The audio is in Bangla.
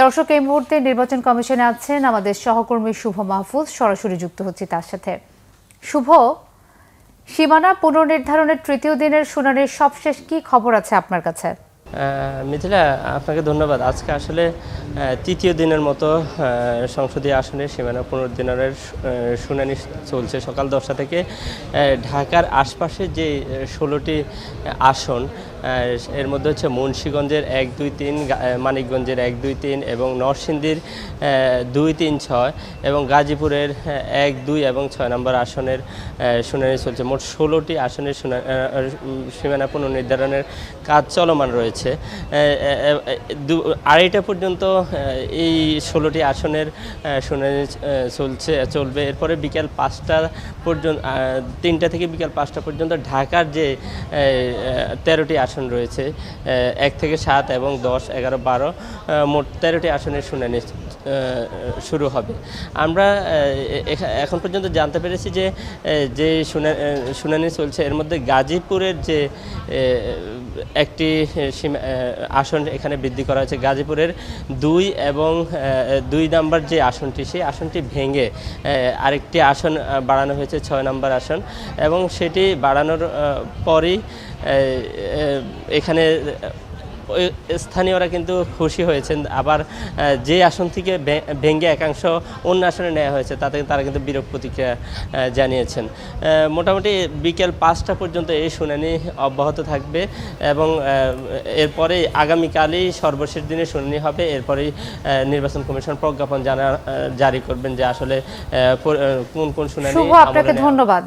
দর্শক, এই মুহূর্তে নির্বাচন কমিশনে আছেন আমাদের সহকর্মী শুভ মাহফুজ। সরাসরি যুক্ত হচ্ছি তার সাথে। শুভ, সীমানা পুনর্নির্ধারণের তৃতীয় দিনের শুনানির সবশেষ কি খবর আছে আপনার কাছে? মিথিলা, আপনাকে ধন্যবাদ। আজকে আসলে তৃতীয় দিনের মতো সংসদীয় আসনের সীমানা পুনর্নির্ধারণের শুনানি চলছে সকাল 10টা থেকে। ঢাকার আশপাশে যে 16টি আসন, এর মধ্যে হচ্ছে মুন্সিগঞ্জের 1, 2, 3, মানিকগঞ্জের 1, 2, 3 এবং নরসিংদীর 2, 3, 6 এবং গাজীপুরের 1, 2 এবং 6 নম্বর আসনের শুনানি চলছে। মোট 16টি আসনের সীমানা পুনর্নির্ধারণের কাজ চলমান রয়েছে। 2:30টা পর্যন্ত এই 16টি আসনের শুনানি চলবে। এরপরে বিকেল 5টা পর্যন্ত, 3টা থেকে বিকেল 5টা পর্যন্ত ঢাকার যে 13টি আসন রয়েছে, 1 থেকে 7 এবং 10, 11, 12 মোট 13টি আসনের শুনানি শুরু হবে। আমরা এখন পর্যন্ত জানতে পেরেছি যে শুনানি চলছে, এর মধ্যে গাজীপুরের যে একটি আসন এখানে বৃদ্ধি করা হয়েছে। গাজীপুরের 2 এবং 2 নম্বর যে আসনটি, সেই আসনটি ভেঙে আরেকটি আসন বাড়ানো হয়েছে, 6 নম্বর আসন, এবং সেটি বাড়ানোর পরই এখানে স্থানীয়রা কিন্তু খুশি হয়েছেন। আবার যে আসন থেকে ভেঙে একাংশ অন্য আসনে নেওয়া হয়েছে তাতে তারা কিন্তু বিরূপ প্রতিক্রিয়া জানিয়েছেন। মোটামুটি বিকেল 5টা পর্যন্ত এই শুনানি অব্যাহত থাকবে এবং এরপরে আগামীকালই সর্বশেষ দিনে শুনানি হবে। এরপরেই নির্বাচন কমিশন প্রজ্ঞাপন জারি করবেন যে আসলে কোন শুনানি। শুভ, আপনাকে ধন্যবাদ।